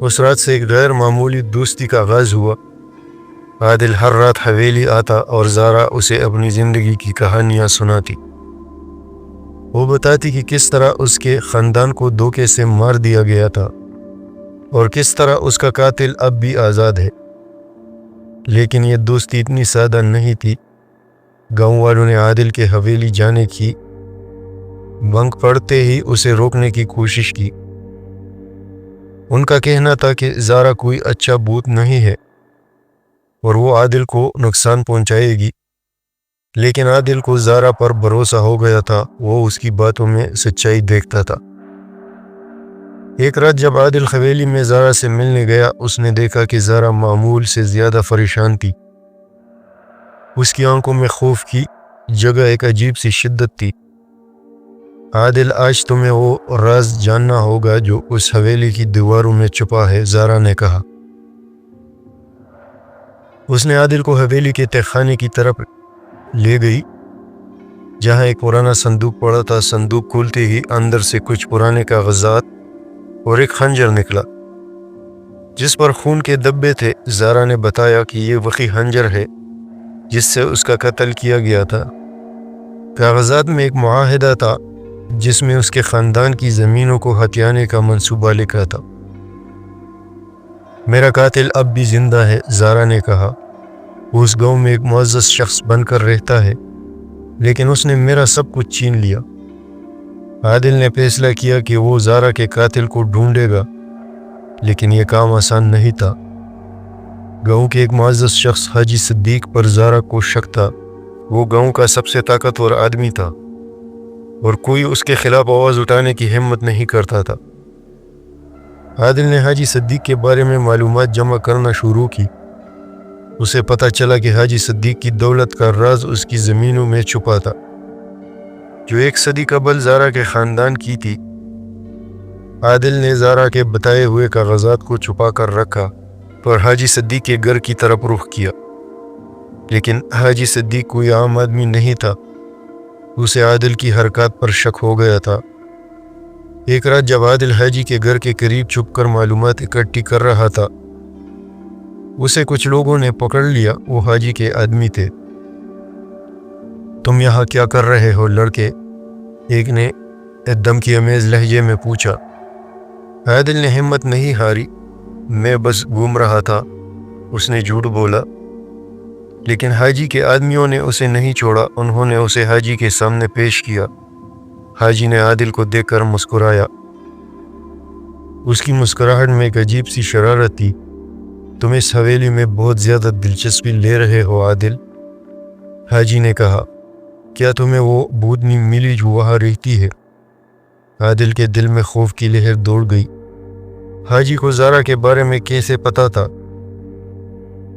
اس رات سے ایک غیر معمولی دوستی کا آغاز ہوا۔ عادل ہر رات حویلی آتا اور زارا اسے اپنی زندگی کی کہانیاں سناتی۔ وہ بتاتی کہ کس طرح اس کے خاندان کو دھوکے سے مار دیا گیا تھا اور کس طرح اس کا قاتل اب بھی آزاد ہے۔ لیکن یہ دوستی اتنی سادہ نہیں تھی۔ گاؤں والوں نے عادل کے حویلی جانے کی بنک پڑتے ہی اسے روکنے کی کوشش کی۔ ان کا کہنا تھا کہ زارا کوئی اچھا بھوت نہیں ہے اور وہ عادل کو نقصان پہنچائے گی، لیکن عادل کو زارا پر بھروسہ ہو گیا تھا۔ وہ اس کی باتوں میں سچائی دیکھتا تھا۔ ایک رات جب عادل حویلی میں زارا سے ملنے گیا، اس نے دیکھا کہ زارا معمول سے زیادہ پریشان تھی۔ اس کی آنکھوں میں خوف کی جگہ ایک عجیب سی شدت تھی۔ عادل، آج تمہیں وہ راز جاننا ہوگا جو اس حویلی کی دیواروں میں چھپا ہے، زارا نے کہا۔ اس نے عادل کو حویلی کے تہخانے کی طرف لے گئی جہاں ایک پرانا صندوق پڑا تھا۔ صندوق کھولتے ہی اندر سے کچھ پرانے کاغذات اور ایک خنجر نکلا جس پر خون کے دھبے تھے۔ زارا نے بتایا کہ یہ وہی خنجر ہے جس سے اس کا قتل کیا گیا تھا۔ کاغذات میں ایک معاہدہ تھا جس میں اس کے خاندان کی زمینوں کو ہتھیانے کا منصوبہ لکھا تھا۔ میرا قاتل اب بھی زندہ ہے، زارا نے کہا۔ وہ اس گاؤں میں ایک معزز شخص بن کر رہتا ہے، لیکن اس نے میرا سب کچھ چھین لیا۔ عادل نے فیصلہ کیا کہ وہ زارا کے قاتل کو ڈھونڈے گا، لیکن یہ کام آسان نہیں تھا۔ گاؤں کے ایک معزز شخص حاجی صدیق پر زارا کو شک تھا۔ وہ گاؤں کا سب سے طاقتور آدمی تھا اور کوئی اس کے خلاف آواز اٹھانے کی ہمت نہیں کرتا تھا۔ عادل نے حاجی صدیق کے بارے میں معلومات جمع کرنا شروع کی۔ اسے پتہ چلا کہ حاجی صدیق کی دولت کا راز اس کی زمینوں میں چھپا تھا جو 1 صدی قبل زارا کے خاندان کی تھی۔ عادل نے زارا کے بتائے ہوئے کاغذات کو چھپا کر رکھا اور حاجی صدیق کے گھر کی طرف رخ کیا، لیکن حاجی صدیق کوئی عام آدمی نہیں تھا۔ اسے عادل کی حرکات پر شک ہو گیا تھا۔ ایک رات جب عادل حاجی کے گھر کے قریب چھپ کر معلومات اکٹھی کر رہا تھا، اسے کچھ لوگوں نے پکڑ لیا۔ وہ حاجی کے آدمی تھے۔ تم یہاں کیا کر رہے ہو لڑکے؟ ایک نے دھمکی آمیز لہجے میں پوچھا۔ عادل نے ہمت نہیں ہاری۔ میں بس گھوم رہا تھا، اس نے جھوٹ بولا۔ لیکن حاجی کے آدمیوں نے اسے نہیں چھوڑا۔ انہوں نے اسے حاجی کے سامنے پیش کیا۔ حاجی نے عادل کو دیکھ کر مسکرایا۔ اس کی مسکراہٹ میں ایک عجیب سی شرارت تھی۔ تم اس حویلی میں بہت زیادہ دلچسپی لے رہے ہو عادل، حاجی نے کہا۔ کیا تمہیں وہ بھوتنی ملی جو وہاں رہتی ہے؟ عادل کے دل میں خوف کی لہر دوڑ گئی۔ حاجی کو زارا کے بارے میں کیسے پتا تھا؟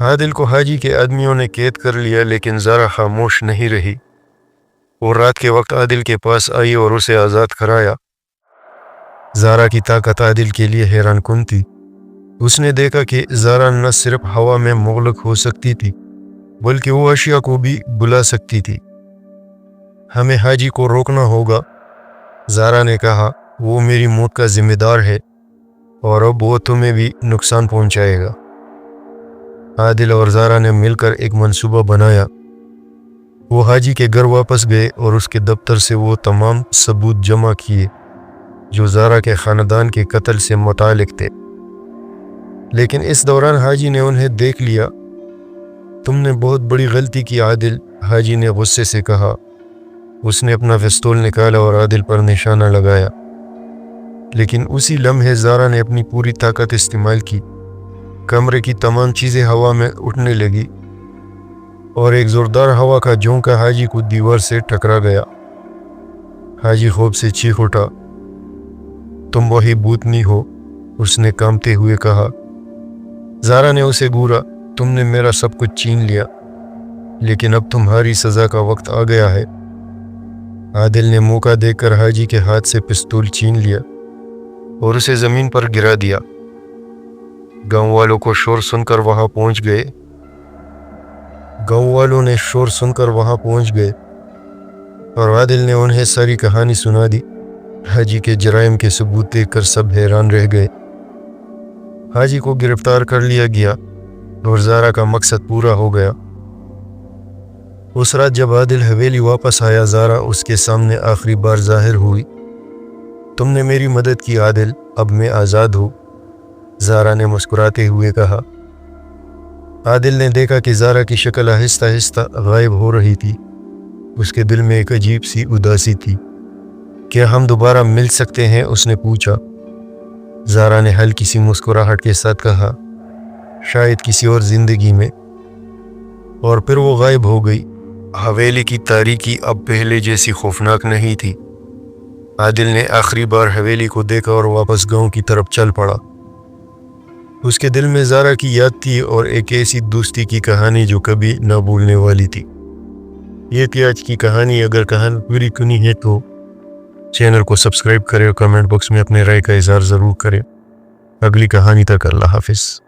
عادل کو حاجی کے آدمیوں نے قید کر لیا، لیکن زارا خاموش نہیں رہی۔ وہ رات کے وقت عادل کے پاس آئی اور اسے آزاد کرایا۔ زارا کی طاقت عادل کے لیے حیران کن تھی۔ اس نے دیکھا کہ زارا نہ صرف ہوا میں مغلق ہو سکتی تھی بلکہ وہ اشیاء کو بھی بلا سکتی تھی۔ ہمیں حاجی کو روکنا ہوگا، زارا نے کہا۔ وہ میری موت کا ذمہ دار ہے اور اب وہ تمہیں بھی نقصان پہنچائے گا۔ عادل اور زارا نے مل کر ایک منصوبہ بنایا۔ وہ حاجی کے گھر واپس گئے اور اس کے دفتر سے وہ تمام ثبوت جمع کیے جو زارا کے خاندان کے قتل سے متعلق تھے۔ لیکن اس دوران حاجی نے انہیں دیکھ لیا۔ تم نے بہت بڑی غلطی کی عادل، حاجی نے غصے سے کہا۔ اس نے اپنا پستول نکالا اور عادل پر نشانہ لگایا، لیکن اسی لمحے زارا نے اپنی پوری طاقت استعمال کی۔ کمرے کی تمام چیزیں ہوا میں اٹھنے لگی اور ایک زوردار ہوا کا جھونکا حاجی کو دیوار سے ٹکرا گیا۔ حاجی خوف سے چیخ اٹھا۔ تم وہی بھوتنی ہو، اس نے کانپتے ہوئے کہا۔ زارا نے اسے گھورا۔ تم نے میرا سب کچھ چھین لیا، لیکن اب تمہاری سزا کا وقت آ گیا ہے۔ عادل نے موقع دیکھ کر حاجی کے ہاتھ سے پستول چھین لیا اور اسے زمین پر گرا دیا۔ گاؤں والوں کو شور سن کر وہاں پہنچ گئے۔ اور عادل نے انہیں ساری کہانی سنا دی۔ حاجی کے جرائم کے ثبوت دیکھ کر سب حیران رہ گئے۔ حاجی کو گرفتار کر لیا گیا اور زارا کا مقصد پورا ہو گیا۔ اس رات جب عادل حویلی واپس آیا، زارا اس کے سامنے آخری بار ظاہر ہوئی۔ تم نے میری مدد کی عادل، اب میں آزاد ہوں، زارا نے مسکراتے ہوئے کہا۔ عادل نے دیکھا کہ زارا کی شکل آہستہ آہستہ غائب ہو رہی تھی۔ اس کے دل میں ایک عجیب سی اداسی تھی۔ کیا ہم دوبارہ مل سکتے ہیں؟ اس نے پوچھا۔ زارا نے ہلکی سی مسکراہٹ کے ساتھ کہا، شاید کسی اور زندگی میں، اور پھر وہ غائب ہو گئی۔ حویلی کی تاریکی اب پہلے جیسی خوفناک نہیں تھی۔ عادل نے آخری بار حویلی کو دیکھا اور واپس گاؤں کی طرف چل پڑا۔ اس کے دل میں زارا کی یاد تھی اور ایک ایسی دوستی کی کہانی جو کبھی نہ بھولنے والی تھی۔ یہ تھی آج کی کہانی۔ اگر کہانی پوری سنی ہے تو چینل کو سبسکرائب کریں اور کمنٹ باکس میں اپنے رائے کا اظہار ضرور کریں۔ اگلی کہانی تک اللہ حافظ۔